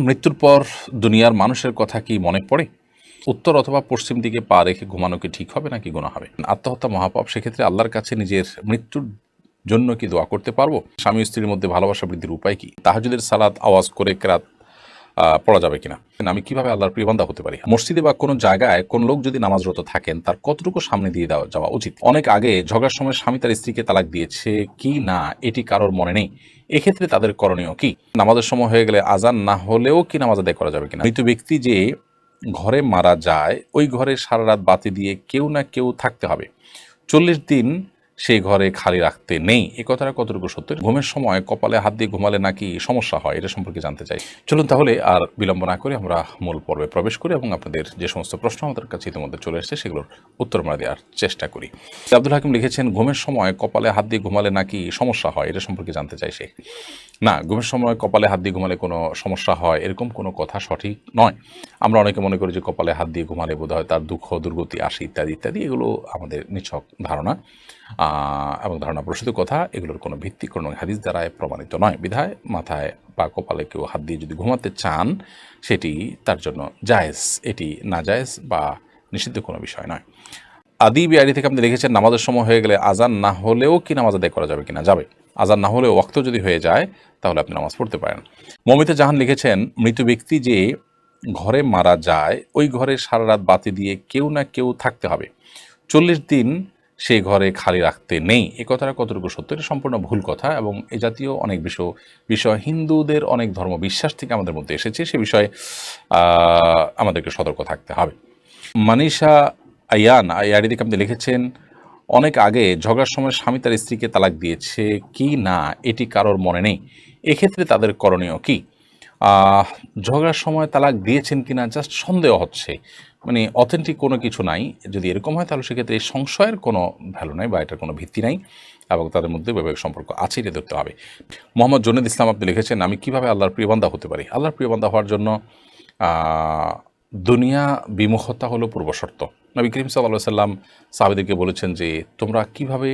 মৃত্যুর পর দুনিয়ার মানুষের কথা কি মনে পড়ে? উত্তর অথবা পশ্চিম দিকে পা রেখে ঘুমানো কি ঠিক হবে নাকি গুনাহ হবে? আত্মহত্যা মহাপাপ, সেক্ষেত্রে আল্লাহর কাছে নিজের মৃত্যুর জন্য কি দোয়া করতে পারবো? স্বামী স্ত্রীর মধ্যে ভালোবাসা বৃদ্ধির উপায় কি? তাহাজ্জুদের সালাত আওয়াজ করে কেরাত পড়া যাবে কিনা? আমি কিভাবে আল্লাহর প্রিয় বান্দা হতে পারি? মসজিদে বা কোনো জায়গায় কোন লোক যদি নামাজরত থাকেন, তার কতটুকু সামনে দিয়ে যাওয়া উচিত? অনেক আগে ঝগড়ার সময় স্বামী তার স্ত্রীকে তালাক দিয়েছে কি না, এটি কারোর মনে নেই, এক্ষেত্রে তাদের করণীয় কি? নামাজের সময় হয়ে গেলে আজান না হলেও কি নামাজ আদায় করা যাবে কিনা? মৃত ব্যক্তি যে ঘরে মারা যায়, ওই ঘরে সারা রাত বাতি দিয়ে কেউ না কেউ থাকতে হবে, 40 দিন সেই ঘরে খালি রাখতে নেই, এ কথাটা কতটুকু সত্য? ঘুমের সময় কপালে হাত দিয়ে ঘুমালে নাকি সমস্যা হয়, এটা সম্পর্কে জানতে চাই। চলুন তাহলে আর বিলম্ব না করে আমরা মূল পর্বে প্রবেশ করি এবং আপনাদের যে সমস্ত প্রশ্ন আমাদের কাছে ইতিমধ্যে চলে এসেছে সেগুলোর উত্তর আমরা দেওয়ার চেষ্টা করি। আব্দুল হাকিম লিখেছেন, ঘুমের সময় কপালে হাত দিয়ে ঘুমালে নাকি সমস্যা হয়, এটা সম্পর্কে জানতে চাই সে। না, ঘুমের সময় কপালে হাত দিয়ে ঘুমালে কোনো সমস্যা হয় এরকম কোনো কথা সঠিক নয়। আমরা অনেকে মনে করি যে কপালে হাত দিয়ে ঘুমালে বোধ হয় তার দুঃখ দুর্গতি আসে ইত্যাদি ইত্যাদি, এগুলো আমাদের নিছক ধারণা এবং ধারণা প্রসূত কথা, এগুলোর কোনো ভিত্তি কোনো হাদিস দ্বারা প্রমাণিত নয়। বিধায় মাথায় বা কপালে কেউ হাত দিয়ে যদি ঘুমাতে চান সেটি তার জন্য জায়েজ, এটি না জায়েজ বা নিষিদ্ধ কোনো বিষয় নয়। আদি বিআরি থেকে আপনি লিখেছেন, নামাজের সময় হয়ে গেলে আজান না হলেও কি নামাজ আদায় করা যাবে কিনা? যাবে। আজান না হলেও ওয়াক্ত যদি হয়ে যায় তাহলে আপনি নামাজ পড়তে পারেন। মমিতা জাহান লিখেছেন, মৃত ব্যক্তি যে ঘরে মারা যায়, ওই ঘরে সারা রাত বাতি দিয়ে কেউ না কেউ থাকতে হবে, 40 দিন সেই ঘরে খালি রাখতে নেই, এ কথাটা কতটুকু সত্য? এটা সম্পূর্ণ ভুল কথা এবং এ জাতীয় অনেক বিষয় হিন্দুদের অনেক ধর্ম বিশ্বাস থেকে আমাদের মধ্যে এসেছে, সে বিষয়ে আমাদেরকে সতর্ক থাকতে হবে। মানিষা আয়ান আয়ারি দিকে আপনি লিখেছেন, অনেক আগে ঝগড়ার সময় স্বামী তার স্ত্রীকে তালাক দিয়েছে কি না, এটি কারোর মনে নেই, এক্ষেত্রে তাদের করণীয় কি? ঝগড়ার সময় তালাক দিয়েছেন কিনা জাস্ট সন্দেহ হচ্ছে, মানে অথেন্টিক কোনো কিছু নাই। যদি এরকম হয় তাহলে সেক্ষেত্রে এই সংশয়ের কোনো ভ্যালু নাই বা এটার কোনো ভিত্তি নাই এবং তাদের মধ্যে বৈবাহিক সম্পর্ক আছে, এটা ধরতে হবে। মোহাম্মদ জুনেদ ইসলাম আপনি লিখেছেন, আমি কিভাবে আল্লাহর প্রিয় বান্দা হতে পারি? আল্লাহর প্রিয় বান্দা হওয়ার জন্য দুনিয়া বিমুখতা হলো পূর্বশর্ত। নবী করিম সাল্লাল্লাহু আলাইহি সাল্লাম সাহাবাদেরকে বলেছেন যে তোমরা কিভাবে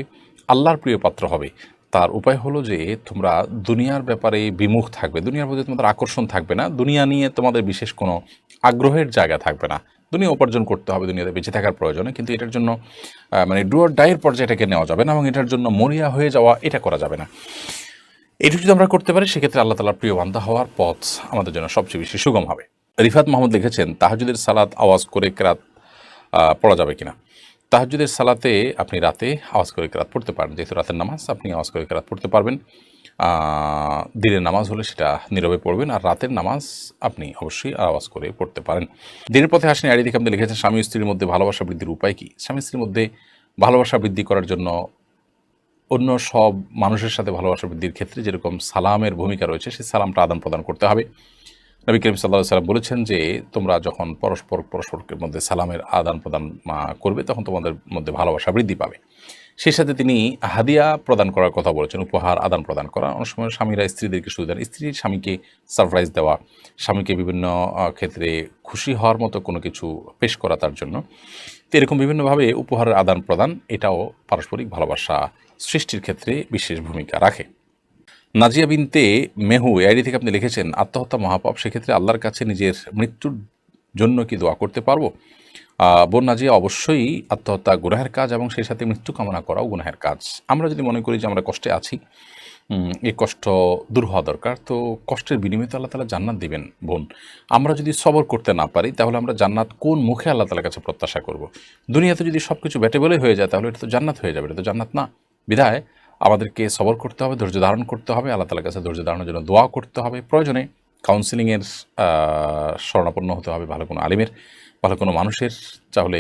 আল্লাহর প্রিয় পাত্র হবে, তার উপায় হলো যে তোমরা দুনিয়ার ব্যাপারে বিমুখ থাকবে, দুনিয়ার প্রতি তোমাদের আকর্ষণ থাকবে না, দুনিয়া নিয়ে তোমাদের বিশেষ কোনো আগ্রহের জায়গা থাকবে না। দুনিয়া উপার্জন করতে হবে, দুনিয়াতে বেঁচে থাকার প্রয়োজনে, কিন্তু এটার জন্য মানে ডু অর ডাইয়ের পর্যায়টাকে নেওয়া যাবে না এবং এটার জন্য মরিয়া হয়ে যাওয়া এটা করা যাবে না। এটুকু যদি আমরা করতে পারি সেক্ষেত্রে আল্লাহ তাআলার প্রিয় বান্দা হওয়ার পথ আমাদের জন্য সবচেয়ে বেশি সুগম হবে। রিফাত মাহমুদ লিখেছেন, তাহাজ্জুদের সালাত আওয়াজ করে কেরাত পড়া যাবে কিনা? তাহাজ্জুদের সালাতে আপনি রাতে আওয়াজ করে কেরাত পড়তে পারেন, যেহেতু রাতের নামাজ আপনি আওয়াজ করে কেরাত পড়তে পারবেন। দিনের নামাজ হলে সেটা নীরবে পড়বেন, আর রাতের নামাজ আপনি অবশ্যই আওয়াজ করে পড়তে পারেন। দিনের পথে আসেন আড়ি দিকে আপনি লিখেছেন, স্বামী স্ত্রীর মধ্যে ভালোবাসা বৃদ্ধির উপায় কি? স্বামী স্ত্রীর মধ্যে ভালোবাসা বৃদ্ধি করার জন্য অন্য সব মানুষের সাথে ভালোবাসা বৃদ্ধির ক্ষেত্রে যেরকম সালামের ভূমিকা রয়েছে, সেই সালামটা আদান প্রদান করতে হবে। নবী করিম সাল্লাল্লাহু আলাইহি ওয়াসাল্লাম বলেছেন যে তোমরা যখন পরস্পরের মধ্যে সালামের আদান প্রদান করবে তখন তোমাদের মধ্যে ভালোবাসা বৃদ্ধি পাবে। সেই সাথে তিনি হাদিয়া প্রদান করার কথা বলেছেন, উপহার আদান প্রদান করা। অনেক সময় স্বামীরা স্ত্রীদেরকে শুধু দেন, স্ত্রী স্বামীকে সারপ্রাইজ দেওয়া, স্বামীকে বিভিন্ন ক্ষেত্রে খুশি হওয়ার মতো কোনো কিছু পেশ করা তার জন্য। তো এরকম বিভিন্নভাবে উপহারের আদান প্রদান, এটাও পারস্পরিক ভালোবাসা সৃষ্টির ক্ষেত্রে বিশেষ ভূমিকা রাখে। নাজিয়া বিনতে মেহু এআইডি থেকে আপনি লিখেছেন, আত্মহত্যা মহাপাপ, সেক্ষেত্রে আল্লাহর কাছে নিজের মৃত্যুর জন্য কি দোয়া করতে পারবো? বোন নাজিয়া, অবশ্যই আত্মহত্যা গুনাহের কাজ এবং সেই সাথে মৃত্যু কামনা করাও গুনাহের কাজ। আমরা যদি মনে করি যে আমরা কষ্টে আছি, এই কষ্ট দূর হওয়া দরকার, তো কষ্টের বিনিময়ে তো আল্লাহ তাআলা জান্নাত দিবেন। বোন, আমরা যদি সবর করতে না পারি তাহলে আমরা জান্নাত কোন মুখে আল্লাহ তাআলার কাছে প্রত্যাশা করব? দুনিয়াতে যদি সব কিছু ব্যাটেবলে হয়ে যায় তাহলে এটা তো জান্নাত হয়ে যাবে, এটা তো জান্নাত না। বিধায় আমাদেরকে সবর করতে হবে, ধৈর্য ধারণ করতে হবে, আল্লাহ তাআলার কাছে ধৈর্য ধারণের জন্য দোয়া করতে হবে, প্রয়োজনে কাউন্সিলিংয়ের শরণাপন্ন হতে হবে, ভালো কোনো আলিমের, ভালো কোনো মানুষের, তাহলে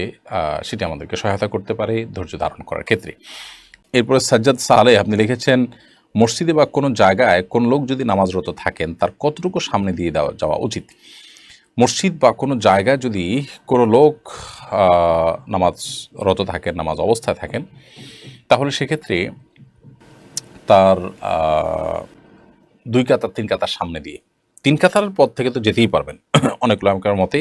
সেটি আমাদেরকে সহায়তা করতে পারে ধৈর্য ধারণ করার ক্ষেত্রে। এরপরে সাজ্জাদ সালেহ আপনি লিখেছেন, মসজিদে বা কোনো জায়গায় কোন লোক যদি নামাজরত থাকেন তার কতটুকু সামনে দিয়ে যাওয়া উচিত? মসজিদ বা কোনো জায়গায় যদি কোনো লোক নামাজরত থাকেন, নামাজ অবস্থায় থাকেন, তাহলে সেক্ষেত্রে তার 2 কাতার 3 কাতার সামনে দিয়ে, 3 কাতার পর থেকে তো যেতেই পারবেন অনেক উলামার মতে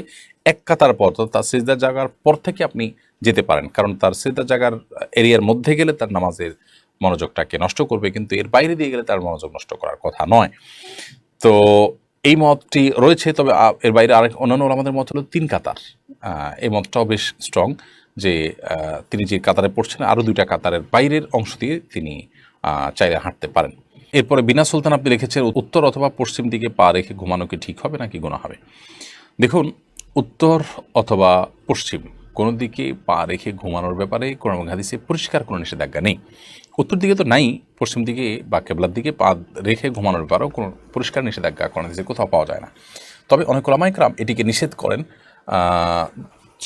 1 কাতার পর, তার সিজদার জায়গার পর থেকে আপনি যেতে পারেন, কারণ তার সিজদার জায়গার এরিয়ার মধ্যে গেলে তার নামাজের মনোযোগটাকে নষ্ট করবে, কিন্তু এর বাইরে দিয়ে গেলে তার মনোযোগ নষ্ট করার কথা নয়। তো এই মতটি রয়েছে, তবে এর বাইরে আরেক অন্যান্য ওলামাদের মত হলো 3 কাতার। এই মতটাও বেশ স্ট্রং যে তিনি যে কাতারে পড়ছেন আরও 2টা কাতারের বাইরের অংশ দিয়ে তিনি চাইলে হাঁটতে পারেন। এরপরে বিনা সুলতান আপনি লিখেছেন, উত্তর অথবা পশ্চিম দিকে পা রেখে ঘুমানো কি ঠিক হবে নাকি গুনাহ হবে? দেখুন, উত্তর অথবা পশ্চিম কোনো দিকে পা রেখে ঘুমানোর ব্যাপারে কোরআন এবং হাদিসে পরিষ্কার কোনো নিষেধাজ্ঞা নেই। উত্তর দিকে তো নাই, পশ্চিম দিকে বা কেবলার দিকে পা রেখে ঘুমানোর ব্যাপারেও কোনো পরিষ্কার নিষেধাজ্ঞা কোরআন হাদিসে কোথাও পাওয়া যায় না। তবে অনেক ওলামা ইকরাম এটিকে নিষেধ করেন,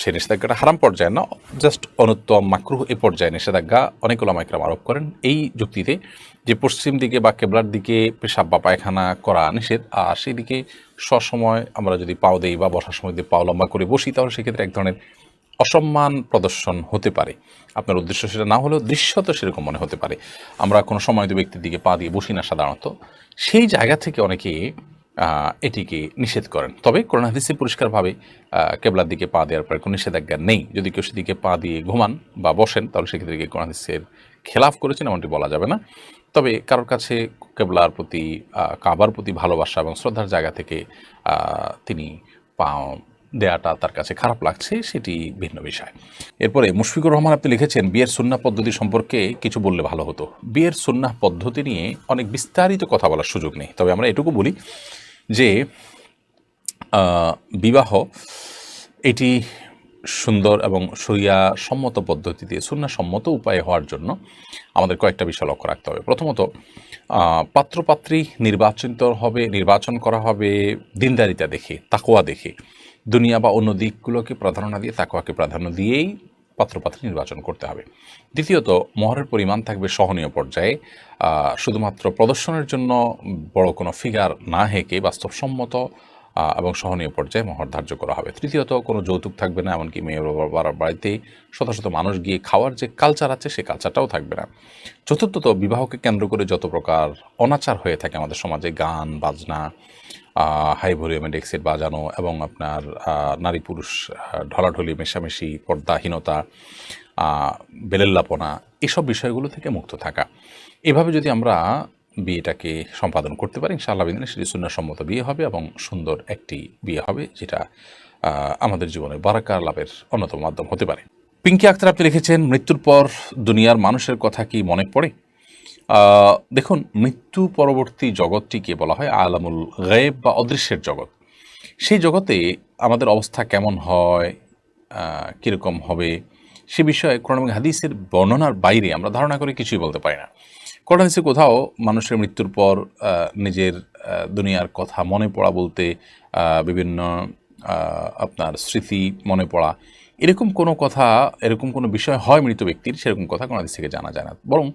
সে নিষেধাজ্ঞাটা হারাম পর্যায়ে না, জাস্ট অনুত্তম মাকরুহ এ পর্যায়ে নিষেধাজ্ঞা অনেক ওলামা ইকরাম আরোপ করেন এই যুক্তিতে যে পশ্চিম দিকে বা কেবলার দিকে পেশাব বা পায়খানা করা নিষেধ, আর সেই দিকে সবসময় আমরা যদি পাও দেই বা বসার সময় যদি পাও লম্বা করে বসি, তাহলে সেক্ষেত্রে এক ধরনের অসম্মান প্রদর্শন হতে পারে। আপনার উদ্দেশ্য সেটা না হলেও দৃশ্যত সেরকম মনে হতে পারে। আমরা কোনো সম্মানিত ব্যক্তির দিকে পা দিয়ে বসি না সাধারণত, সেই জায়গা থেকে অনেকে এটিকে নিষেধ করেন। তবে কোরআন হাদিসে পরিষ্কারভাবে কেবলার দিকে পা দেওয়ার পরে কোনো নিষেধাজ্ঞা নেই। যদি কেউ সেদিকে পা দিয়ে ঘুমান বা বসেন, তাহলে সেক্ষেত্রে কোরআন হাদিসের খেলাফ করেছেন এমনটি বলা যাবে না। তবে কারোর কাছে কেবলার প্রতি কাবার প্রতি ভালোবাসা এবং শ্রদ্ধার জায়গা থেকে তিনি পা দেয়াটা তার কাছে খারাপ লাগছে, সেটি ভিন্ন বিষয়। এরপরে মুশফিকুর রহমান আপনি লিখেছেন, বিয়ের সুন্নাহ পদ্ধতি সম্পর্কে কিছু বললে ভালো হতো। বিয়ের সুন্নাহ পদ্ধতি নিয়ে অনেক বিস্তারিত কথা বলার সুযোগ নেই, তবে আমরা এটুকু বলি যে বিবাহ এটি সুন্দর এবং শরিয়া সম্মত পদ্ধতিতে সুন্নাহ সম্মত উপায়ে হওয়ার জন্য আমাদের কয়েকটা বিষয় লক্ষ্য রাখতে হবে। প্রথমত, পাত্রপাত্রী নির্বাচন করা হবে দিনদারিতা দেখে, তাকওয়া দেখে। দুনিয়া বা অন্য দিকগুলোকে প্রাধান্য না দিয়ে তাকওয়াকে প্রাধান্য দিয়েই পাত্রপাত্রী নির্বাচন করতে হবে। দ্বিতীয়ত, মহরের পরিমাণ থাকবে সহনীয় পর্যায়ে, শুধুমাত্র প্রদর্শনের জন্য বড় কোনো ফিগার না হেঁকে বাস্তবসম্মত এবং সহনীয় পর্যায়ে মহর ধার্য করা হবে। তৃতীয়ত, কোনো যৌতুক থাকবে না, এমনকি মেয়ের বাবার বাড়িতে শত শত মানুষ গিয়ে খাওয়ার যে কালচার আছে সেই কালচারটাও থাকবে না। চতুর্থত, বিবাহকে কেন্দ্র করে যত প্রকার অনাচার হয়ে থাকে আমাদের সমাজে, গান বাজনা, হাই ভলিউমে ডেক্সেট বাজানো এবং আপনার নারী পুরুষ ঢলাঢলি মেশামেশি, পর্দাহীনতা, বেলেল্লাপনা, এসব বিষয়গুলো থেকে মুক্ত থাকা। এভাবে যদি আমরা বিয়েটাকে সম্পাদন করতে পারি, ইনশাআল্লাহ বিদিনে সেটি সুন্নাহসম্মত বিয়ে হবে এবং সুন্দর একটি বিয়ে হবে, যেটা আমাদের জীবনে বারাকা লাভের অন্যতম মাধ্যম হতে পারে। পিঙ্কি আক্তার আপনি লিখেছেন, মৃত্যুর পর দুনিয়ার মানুষের কথা কি মনে পড়ে? দেখুন, মৃত্যু পরবর্তী জগৎটিকে বলা হয় আলামুল গায়েব বা অদৃশ্যের জগৎ। সেই জগতে আমাদের অবস্থা কেমন হয়, কীরকম হবে, সে বিষয়ে কোরআন এবং হাদিসের বর্ণনার বাইরে আমরা ধারণা করে কিছুই বলতে পারি না। কোরআন হাদিসে কোথাও মানুষের মৃত্যুর পর নিজের দুনিয়ার কথা মনে পড়া বলতে বিভিন্ন আপনার স্মৃতি মনে পড়া, এরকম কোনো বিষয় হয় মৃত ব্যক্তির, সেরকম কথা কোরআন হাদিস থেকে জানা যায় না। বরং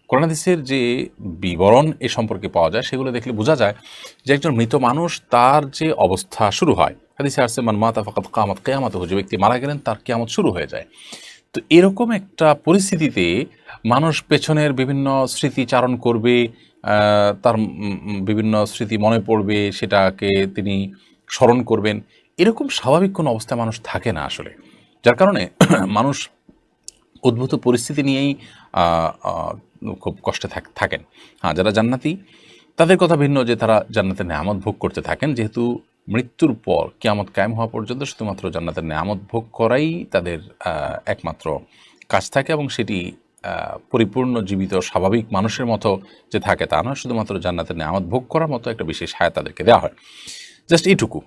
কোরআন হাদিসের যে বিবরণ এ সম্পর্কে পাওয়া যায়, সেগুলো দেখলে বোঝা যায় যে একজন মৃত মানুষ তার যে অবস্থা শুরু হয়। হাদিসে আসছে, মান মাতা ফাকাত কিয়ামাত, কিয়ামতুহু, যে ব্যক্তি মারা গেলেন তার কিয়ামত শুরু হয়ে যায়। তো এরকম একটা পরিস্থিতিতে মানুষ পেছনের বিভিন্ন স্মৃতি চারণ করবে, তার বিভিন্ন স্মৃতি মনে পড়বে, সেটাকে তিনি স্মরণ করবেন। এরকম স্বাভাবিক কোনো অবস্থায় মানুষ থাকে না আসলে, যার কারণে মানুষ উদ্ভূত পরিস্থিতি নিয়েই খুব কষ্টে থাকেন। হ্যাঁ, যারা জান্নাতি তাদের কথা ভিন্ন, যে তারা জান্নাতের নেয়ামত ভোগ করতে থাকেন, যেহেতু মৃত্যুর পর কিয়ামত কায়েম হওয়া পর্যন্ত শুধুমাত্র জান্নাতের নেয়ামত ভোগ করাই তাদের একমাত্র কাজ থাকে, এবং সেটি পরিপূর্ণ জীবিত স্বাভাবিক মানুষের মতো যে থাকে তা নয়, শুধুমাত্র জান্নাতের নেয়ামত ভোগ করার মতো একটা বিশেষ হায়াত তাদেরকে দেওয়া হয়। জাস্ট এইটুকু।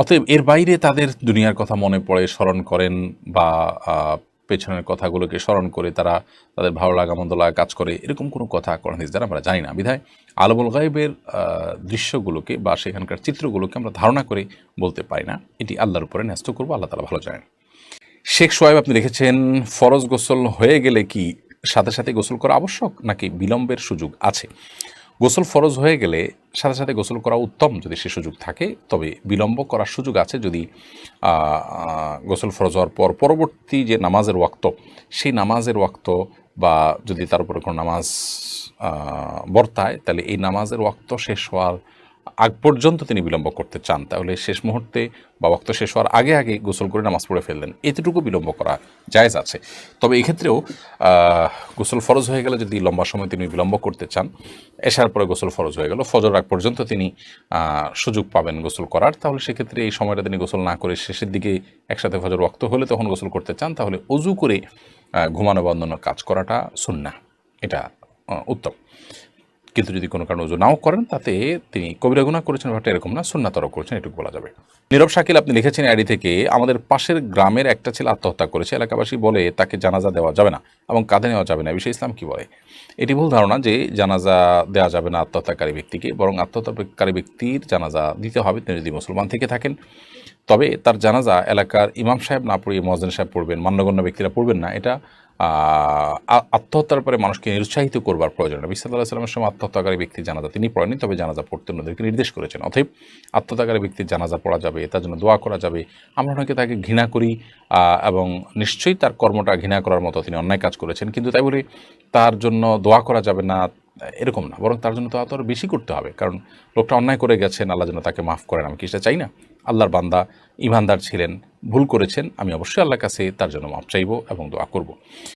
অতএব এর বাইরে তাদের দুনিয়ার কথা মনে পড়ে, স্মরণ করেন, বা পেছনের কথাগুলোকে স্মরণ করে তারা তাদের ভালো লাগা মন্দ লাগা কাজ করে, এরকম কোনো কথা কোরআন হাদিস দ্বারা আমরা জানি না। বিধায় আলামুল গায়েবের দৃশ্যগুলোকে বা সেখানকার চিত্রগুলোকে আমরা ধারণা করে বলতে পারি না। এটি আল্লাহর উপরে ন্যস্ত করবো, আল্লাহ তাআলা ভালো জানেন। শেখ সোয়েব আপনি লিখেছেন, ফরজ গোসল হয়ে গেলে কি সাথে সাথে গোসল করা আবশ্যক নাকি বিলম্বের সুযোগ আছে? গোসল ফরজ হয়ে গেলে সাথে সাথে গোসল করা উত্তম যদি সে সুযোগ থাকে, তবে বিলম্ব করার সুযোগ আছে যদি গোসল ফরজ হওয়ার পর পরবর্তী যে নামাজের ওয়াক্ত, সেই নামাজের ওয়াক্ত বা যদি তার উপরে কোনো নামাজ বর্তায়, তাহলে এই নামাজের ওয়াক্ত শেষ হওয়ার আগ পর্যন্ত তিনি বিলম্ব করতে চান, তাহলে শেষ মুহূর্তে বা ওয়াক্ত শেষ হওয়ার আগে আগে গোসল করে নামাজ পড়ে ফেললেন, এতটুকু বিলম্ব করা জায়েজ আছে। তবে এক্ষেত্রেও গোসল ফরজ হয়ে গেলে যদি লম্বা সময় তিনি বিলম্ব করতে চান, এশার পরে গোসল ফরজ হয়ে গেল, ফজর আগ পর্যন্ত তিনি সুযোগ পাবেন গোসল করার, তাহলে সেক্ষেত্রে এই সময়টা তিনি গোসল না করে শেষের দিকে একসাথে ফজর ওয়াক্ত হলে তখন গোসল করতে চান, তাহলে অজু করে ঘুমানো বা অন্যান্য কাজ করাটা সুন্নাহ, এটা উত্তম। কিন্তু যদি কোনো কারণে ওযু নাও করেন, তাতে তিনি কবিরা গুনাহ করেছেন ব্যাপারটা এরকম না, সুন্নাতরও করেছেন, এটুকু বলা যাবে। নীরব শাকিল আপনি লিখেছেন আইডি থেকে, আমাদের পাশের গ্রামের একটা ছেলে আত্মহত্যা করেছে, এলাকাবাসী বলে তাকে জানাজা দেওয়া যাবে না এবং কাঁধে নেওয়া যাবে না, বিষয়ে ইসলাম কি বলে? এটি ভুল ধারণা যে জানাজা দেওয়া যাবে না আত্মহত্যাকারী ব্যক্তিকে, বরং আত্মহত্যাকারী ব্যক্তির জানাজা দিতে হবে তিনি যদি মুসলমান থেকে থাকেন। তবে তার জানাজা এলাকার ইমাম সাহেব না পড়িয়ে মুয়াজ্জিন সাহেব পড়বেন, মান্যগণ্য ব্যক্তিরা পড়বেন না, এটা আত্মহত্যার পরে মানুষকে নিরুৎসাহিত করবার প্রয়োজন। নবী সাল্লাল্লাহু আলাইহি ওয়াসাল্লামের সময় আত্মহত্যাকারী ব্যক্তির জানাজা তিনি পড়েননি, তবে জানাজা পড়তে অন্যদেরকে নির্দেশ করেছেন। অতএব আত্মহত্যাকারী ব্যক্তির জানাজা পড়া যাবে, তার জন্য দোয়া করা যাবে। আমরা অনেকে তাকে ঘৃণা করি এবং নিশ্চয়ই তার কর্মটা ঘৃণা করার মতো, তিনি অন্যায় কাজ করেছেন, কিন্তু তাই বলে তার জন্য দোয়া করা যাবে না এরকম না, বরং তার জন্য তো আরও বেশি করতে হবে, কারণ লোকটা অন্যায় করে গেছেন, আল্লাহ যেন তাকে মাফ করেন, আমি কি সেটা চাই না? আল্লাহর বান্দা, ইমানদার ছিলেন, ভুল করেছেন, আমি অবশ্যই আল্লাহর কাছে তার জন্য মাফ চাইব এবং দোয়া করব।